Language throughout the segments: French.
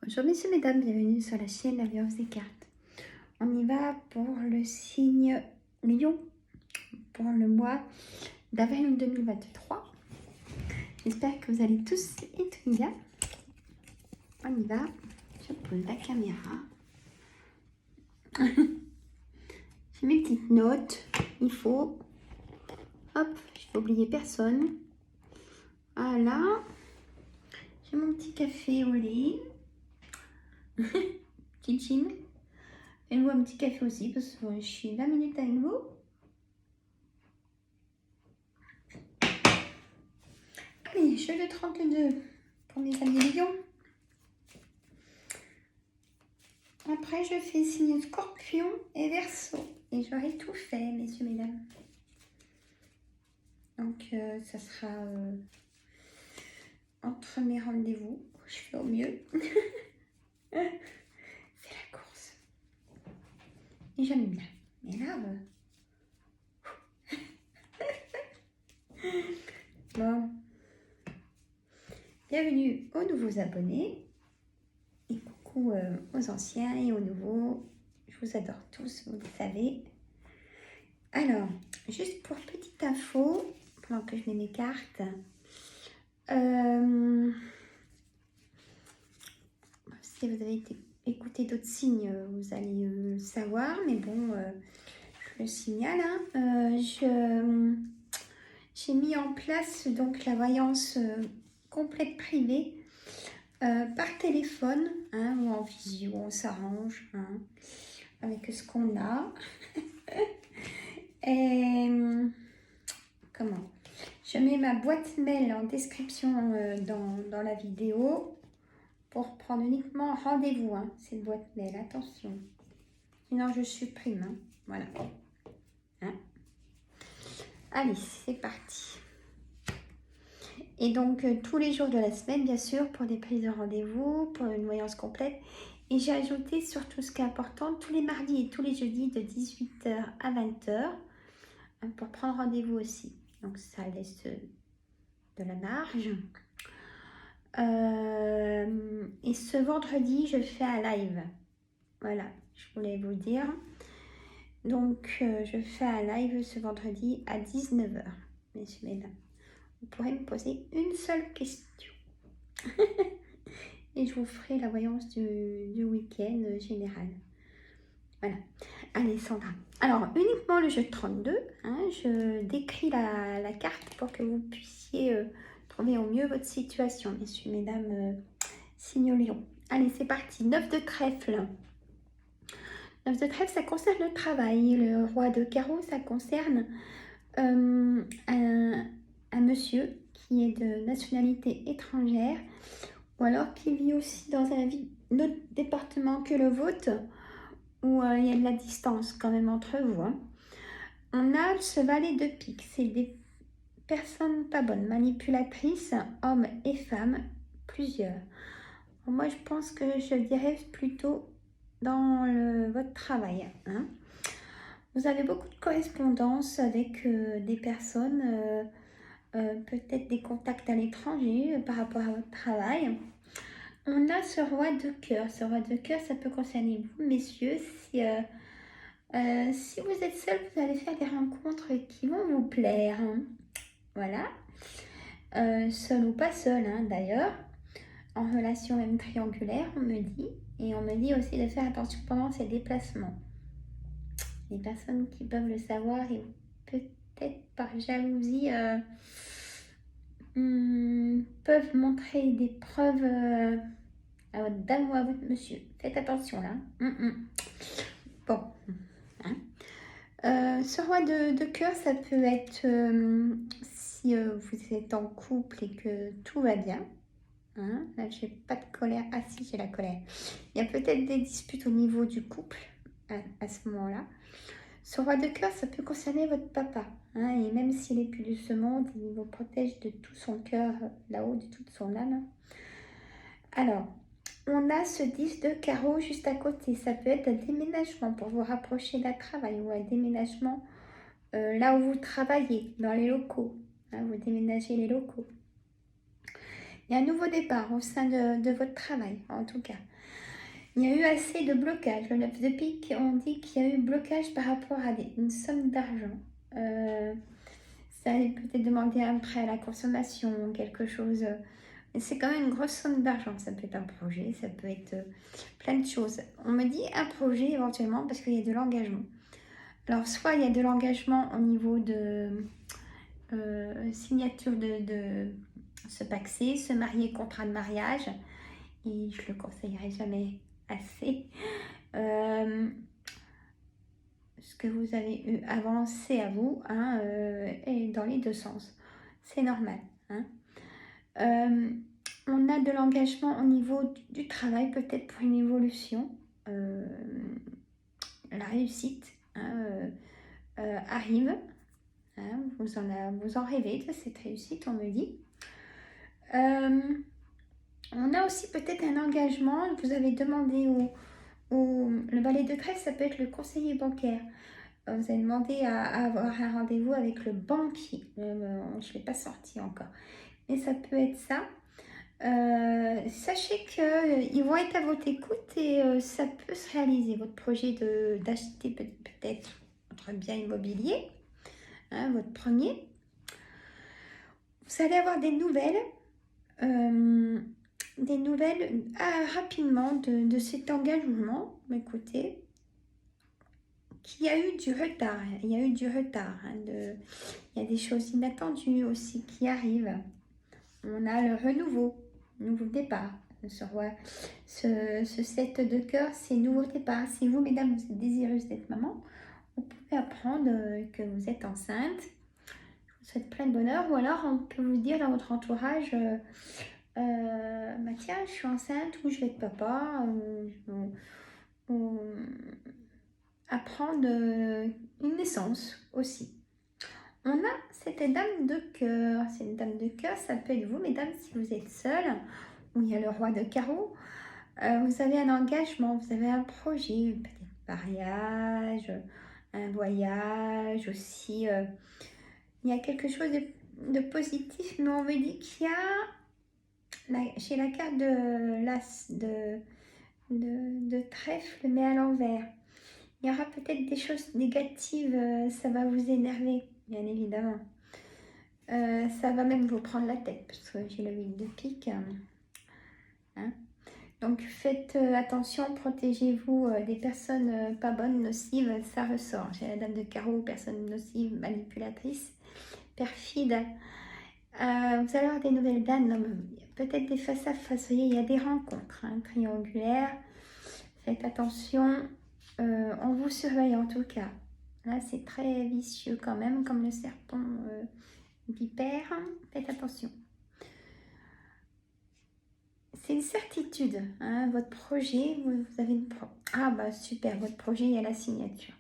Bonjour messieurs, mesdames, bienvenue sur la chaîne La Voyance des cartes. On y va pour le signe Lion pour le mois d'avril 2023. J'espère que vous allez tous et tout bien. On y va. Je pose la caméra. J'ai mes petites notes. Il faut. Hop, je vais oublier personne. Voilà. J'ai mon petit café au lait. Petit chin. Faites-vous un petit café aussi parce que je suis 20 minutes avec vous. Allez, jeu de 32 pour mes amis lions. Après, je fais signe Scorpion et Verseau. Et j'aurai tout fait, messieurs, mesdames. Donc, ça sera entre mes rendez-vous. Je fais au mieux. C'est la course. Et j'aime bien. Mais là, bon. Bienvenue aux nouveaux abonnés. Et coucou aux anciens et aux nouveaux. Je vous adore tous, vous le savez. Alors, juste pour petite info, pendant que je mets mes cartes, si vous avez écouté d'autres signes, vous allez le savoir, mais bon, je le signale. J'ai mis en place donc la voyance complète privée par téléphone ou en visio, on s'arrange avec ce qu'on a. Et comment? Je mets ma boîte mail en description dans la vidéo pour prendre uniquement rendez-vous. Cette boîte mail, attention. Sinon, je supprime. Voilà. Allez, c'est parti. Et donc, tous les jours de la semaine, bien sûr, pour des prises de rendez-vous, pour une voyance complète. Et j'ai ajouté surtout ce qui est important, tous les mardis et tous les jeudis de 18h à 20h pour prendre rendez-vous aussi. Donc, ça laisse de la marge. Et ce vendredi, je fais un live. Voilà, je voulais vous dire. Donc, je fais un live ce vendredi à 19h, messieurs, mesdames. Vous pourrez me poser une seule question. Et je vous ferai la voyance du week-end général. Voilà. Allez, Sandra. Alors, uniquement le jeu de 32. Je décris la carte pour que vous puissiez trouver au mieux votre situation, messieurs, mesdames, signe Lion. Allez, c'est parti. 9 de trèfle. 9 de trèfle, ça concerne le travail. Le roi de carreau, ça concerne un monsieur qui est de nationalité étrangère ou alors qui vit aussi dans un autre département que le vôtre où il y a de la distance quand même entre vous. On a ce valet de pique, c'est des personnes pas bonnes, manipulatrices, hommes et femmes, plusieurs. Bon, moi je pense que je dirais plutôt dans votre travail. Vous avez beaucoup de correspondance avec des personnes, peut-être des contacts à l'étranger par rapport à votre travail. On a ce roi de cœur. Ce roi de cœur, ça peut concerner vous, messieurs. Si vous êtes seul, vous allez faire des rencontres qui vont vous plaire. Voilà. Seul ou pas seul, d'ailleurs. En relation même triangulaire, on me dit. Et on me dit aussi de faire attention pendant ces déplacements. Les personnes qui peuvent le savoir et peut-être par jalousie peuvent montrer des preuves à votre dame ou à votre monsieur. Faites attention là. Bon. Ce roi de cœur, ça peut être si vous êtes en couple et que tout va bien. Là, j'ai pas de colère. Ah si, j'ai la colère. Il y a peut-être des disputes au niveau du couple à ce moment-là. Ce roi de cœur, ça peut concerner votre papa. Et même s'il est plus de ce monde, il vous protège de tout son cœur, là-haut, de toute son âme. Alors, on a ce 10 de carreau juste à côté. Ça peut être un déménagement pour vous rapprocher d'un travail ou un déménagement là où vous travaillez, dans les locaux. Vous déménagez les locaux. Il y a un nouveau départ au sein de votre travail, en tout cas. Il y a eu assez de blocage. Le 9 de pique, on dit qu'il y a eu blocage par rapport à une somme d'argent. Ça allait peut-être demander un prêt à la consommation, quelque chose. C'est quand même une grosse somme d'argent. Ça peut être un projet, ça peut être plein de choses. On me dit un projet éventuellement parce qu'il y a de l'engagement. Alors, soit il y a de l'engagement au niveau de signature de se paxer, se marier, contrat de mariage. Et je le conseillerais jamais assez. Ce que vous avez eu avancé à vous, hein, et dans les deux sens. C'est normal. Hein. On a de l'engagement au niveau du travail, peut-être pour une évolution. La réussite hein, arrive. Hein, vous en rêvez de cette réussite, on me dit. On a aussi peut-être un engagement. Vous avez demandé le valet de trèfle, ça peut être le conseiller bancaire. Vous avez demandé à avoir un rendez-vous avec le banquier. Je ne l'ai pas sorti encore. Mais ça peut être ça. Sachez qu'ils vont être à votre écoute et ça peut se réaliser. Votre projet d'acheter peut-être votre bien immobilier, hein, votre premier. Vous allez avoir des nouvelles rapidement de cet engagement. Écoutez, qu'il y a eu du retard. Il y a eu du retard. Hein, il y a des choses inattendues aussi qui arrivent. On a le nouveau départ. Ce 7 de cœur, c'est nouveau départ. Si vous, mesdames, vous êtes désireuses d'être maman, vous pouvez apprendre que vous êtes enceinte. Je vous souhaite plein de bonheur. Ou alors, on peut vous dire dans votre entourage, bah tiens, je suis enceinte ou je vais être papa. Ou apprendre une naissance aussi. On a cette dame de cœur. Cette dame de cœur, ça peut être vous, mesdames, si vous êtes seule, où il y a le roi de carreau. Vous avez un engagement, vous avez un projet, peut-être mariage, un voyage aussi. Il y a quelque chose de positif, mais on me dit qu'il y a, chez la carte de l'as de trèfle, mais à l'envers. Il y aura peut-être des choses négatives, ça va vous énerver, bien évidemment. Ça va même vous prendre la tête, parce que j'ai le 8 de pique. Hein. Donc faites attention, protégez-vous des personnes pas bonnes, nocives, ça ressort. J'ai la dame de carreau, personne nocive, manipulatrice, perfide. Vous allez avoir des nouvelles dames, peut-être des face à face, vous voyez, il y a des rencontres triangulaires. Faites attention. On vous surveille en tout cas. Là, c'est très vicieux quand même, comme le serpent vipère. Faites attention. C'est une certitude. Hein, votre projet, vous avez une... Ah bah super, votre projet, il y a la signature.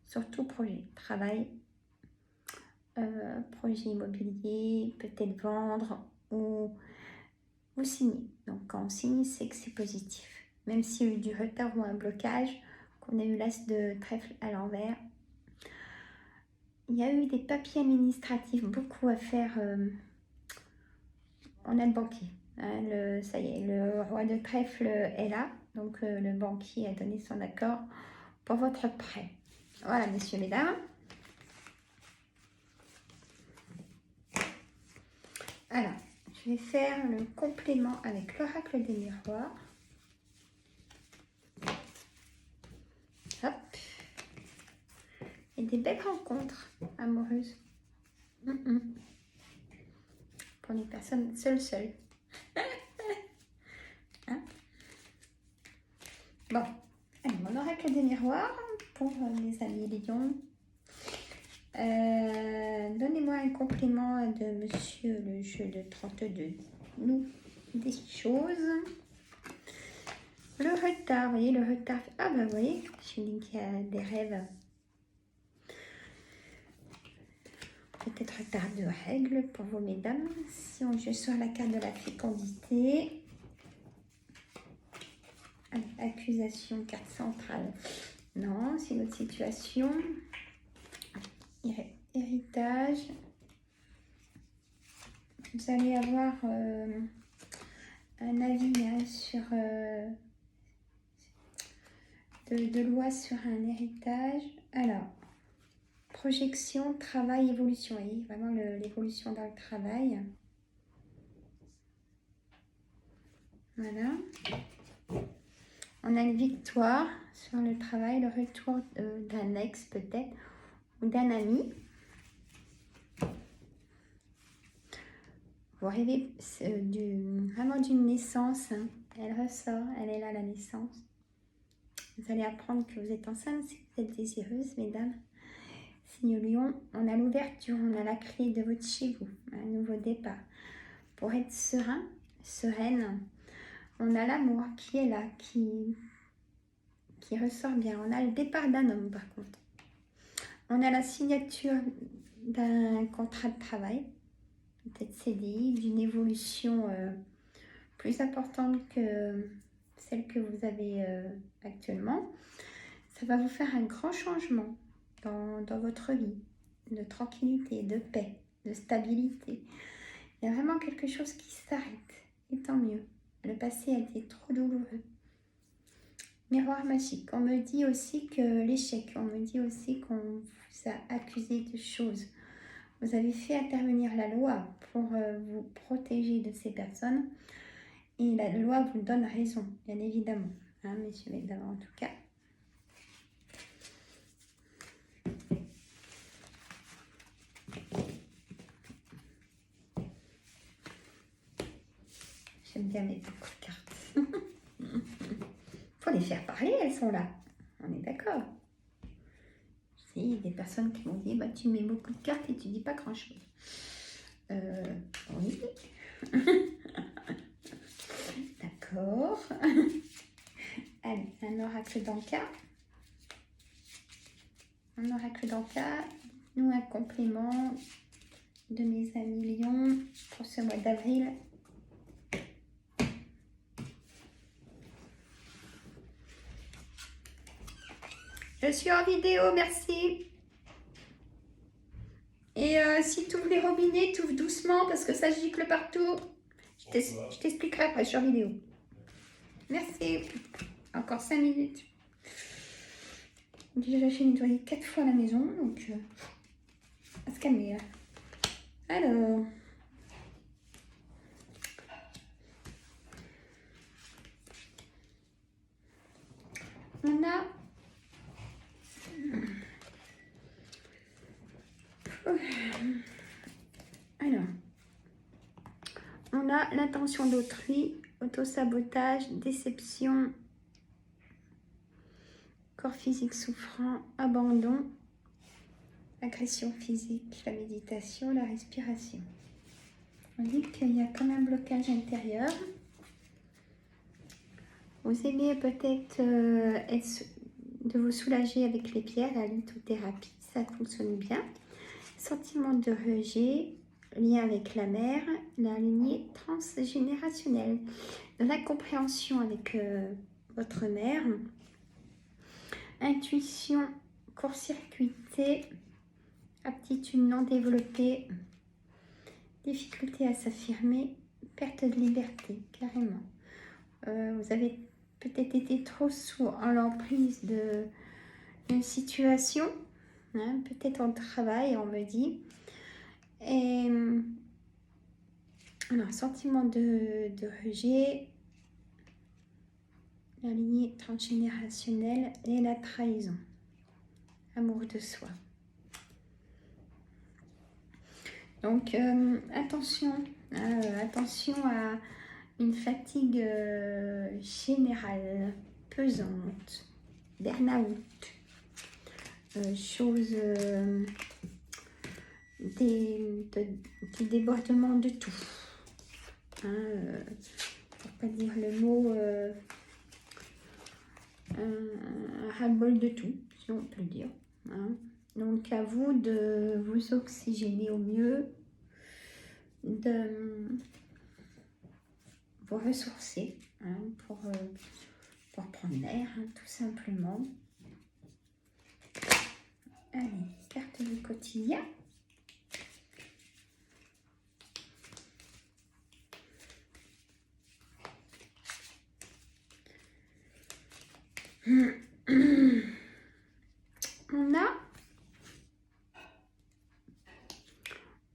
Surtout projet, travail, projet immobilier, peut-être vendre ou vous signez. Donc quand on signe, c'est que c'est positif. Même s'il y a eu du retard ou un blocage, qu'on a eu l'as de trèfle à l'envers. Il y a eu des papiers administratifs, beaucoup à faire. On a le banquier. Hein, ça y est, le roi de trèfle est là. Donc le banquier a donné son accord pour votre prêt. Voilà, messieurs, mesdames. Alors, je vais faire le complément avec l'oracle des miroirs. Hop. Et des belles rencontres amoureuses. Pour les personnes seules. Hein? Bon, allez, mon oracle des miroirs pour mes amis lions. Donnez-moi un complément de monsieur le jeu de 32. Nous, des choses. Le retard, vous voyez, le retard. Ah bah vous voyez, je dis qu'il y a des rêves. Peut-être retard de règles pour vous, mesdames. Si on joue sur la carte de la fécondité. Allez, accusation, carte centrale. Non, c'est notre situation. Héritage. Vous allez avoir un avis hein, sur de loi sur un héritage. Alors, projection, travail, évolution. Vous voyez, vraiment l'évolution dans le travail. Voilà. On a une victoire sur le travail, le retour d'un ex peut-être, ou d'un ami. Vous rêvez vraiment d'une naissance. Hein. Elle ressort, elle est là, la naissance. Vous allez apprendre que vous êtes enceinte si vous êtes désireuse, mesdames. Signe Lion, on a l'ouverture, on a la clé de votre chez vous, un nouveau départ. Pour être serein, sereine, on a l'amour qui est là, qui ressort bien. On a le départ d'un homme par contre. On a la signature d'un contrat de travail, peut-être CDI, d'une évolution plus importante que celle que vous avez actuellement. Ça va vous faire un grand changement dans votre vie, de tranquillité, de paix, de stabilité. Il y a vraiment quelque chose qui s'arrête, et tant mieux. Le passé a été trop douloureux. Miroir magique, on me dit aussi que l'échec, on me dit aussi qu'on vous a accusé de choses. Vous avez fait intervenir la loi pour vous protéger de ces personnes et la loi vous donne raison, bien évidemment, hein, messieurs, mesdames, en tout cas. J'aime bien mes beaucoup de cartes. Faut les faire parler, elles sont là. On est d'accord. Il y a des personnes qui m'ont dit bah, tu mets beaucoup de cartes et tu dis pas grand chose. Oui. D'accord. Allez, un oracle d'Anka. Un oracle d'Anka. Nous, un complément de mes amis Lions pour ce mois d'avril. Je suis en vidéo, merci. Et si tu ouvres les robinets, tu ouvres doucement parce que ça gicle partout. Je t'expliquerai après sur vidéo. Merci. Encore 5 minutes. Déjà, j'ai nettoyé 4 fois la maison, donc à se calmer là. Alors. On a... Alors. On a l'intention d'autrui, autosabotage, déception, corps physique souffrant, abandon, agression physique, la méditation, la respiration. On dit qu'il y a comme un blocage intérieur. Vous aimez peut-être de vous soulager avec les pierres, la lithothérapie, ça fonctionne bien. Sentiment de rejet, lien avec la mère, la lignée transgénérationnelle, de l'incompréhension avec votre mère, intuition court-circuitée, aptitude non développée, difficulté à s'affirmer, perte de liberté, carrément. Vous avez peut-être été trop en l'emprise d'une situation, hein, peut-être en travail, on me dit. Et alors, sentiment de rejet, la lignée transgénérationnelle et la trahison, amour de soi. Donc, attention à une fatigue générale, pesante, burn-out, des débordements de tout. Hein, pour pas dire le mot, un ras-le-bol de tout, si on peut le dire. Hein. Donc, à vous de vous oxygéner au mieux, de vous ressourcer hein, pour prendre l'air, hein, tout simplement. Allez, carte du quotidien.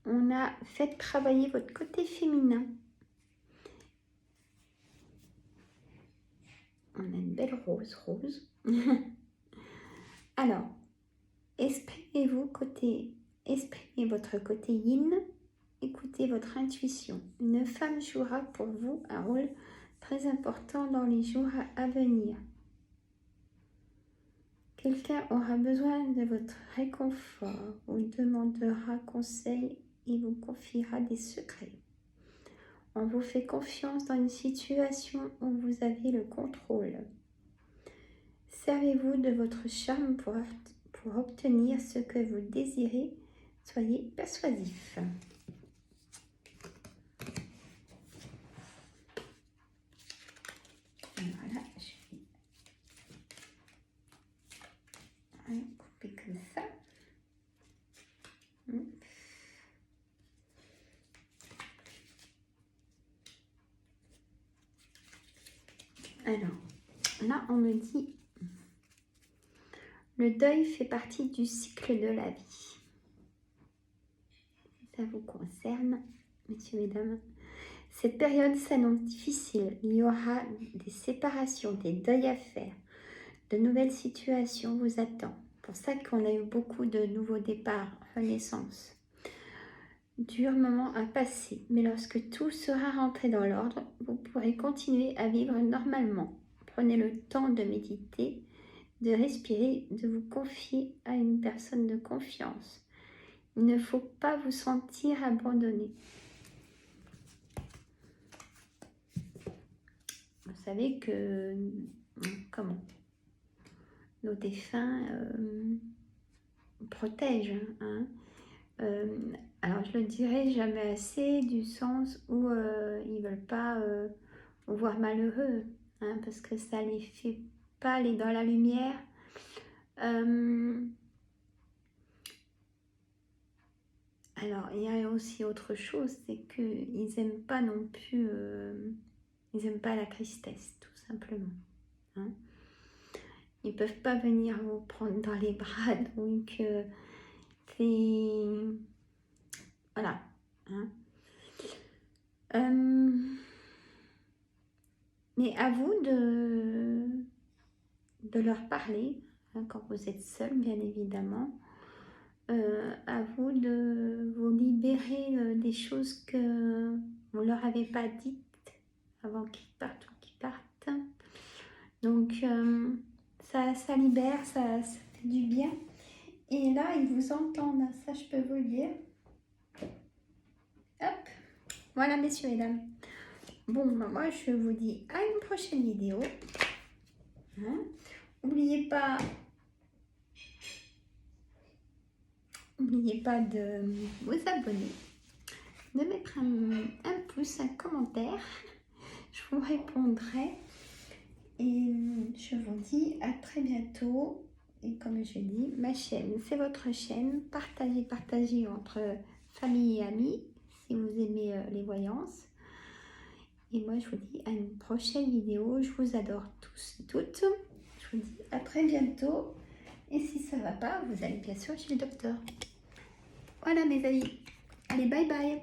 On a fait travailler votre côté féminin. On a une belle rose. Alors, exprimez votre côté yin, écoutez votre intuition. Une femme jouera pour vous un rôle très important dans les jours à venir. Quelqu'un aura besoin de votre réconfort, vous demandera conseil et vous confiera des secrets. On vous fait confiance dans une situation où vous avez le contrôle. Servez-vous de votre charme pour obtenir ce que vous désirez. Soyez persuasif. Voilà, je vais couper comme ça. Alors, là, on me dit, le deuil fait partie du cycle de la vie. Ça vous concerne, messieurs, mesdames. Cette période s'annonce difficile. Il y aura des séparations, des deuils à faire. De nouvelles situations vous attendent. C'est pour ça qu'on a eu beaucoup de nouveaux départs, renaissances. Dur moment à passer, mais lorsque tout sera rentré dans l'ordre, vous pourrez continuer à vivre normalement. Prenez le temps de méditer, de respirer, de vous confier à une personne de confiance. Il ne faut pas vous sentir abandonné. Vous savez que nos défunts protègent. Hein. Alors je le dirai jamais assez, du sens où ils ne veulent pas vous voir malheureux, hein, parce que ça ne les fait pas aller dans la lumière. Alors il y a aussi autre chose, c'est qu'ils n'aiment pas non plus, ils n'aiment pas la tristesse, tout simplement. Hein. Ils ne peuvent pas venir vous prendre dans les bras, donc c'est... Voilà. Hein. Mais à vous de leur parler, hein, quand vous êtes seul, bien évidemment. À vous de vous libérer des choses que vous ne leur avez pas dites avant qu'ils partent ou qu'ils partent. Donc, ça libère, ça fait du bien. Et là, ils vous entendent, ça je peux vous le dire. Hop, voilà messieurs et dames. Bon, bah, moi je vous dis à une prochaine vidéo. Hein, n'oubliez pas de vous abonner, de mettre un pouce, un commentaire. Je vous répondrai. Et je vous dis à très bientôt. Et comme je dis, ma chaîne, c'est votre chaîne. Partagez entre famille et amis si vous aimez les voyances. Et moi, je vous dis à une prochaine vidéo. Je vous adore tous et toutes. Je vous dis à très bientôt. Et si ça ne va pas, vous allez bien sûr chez le docteur. Voilà mes amis. Allez, bye bye.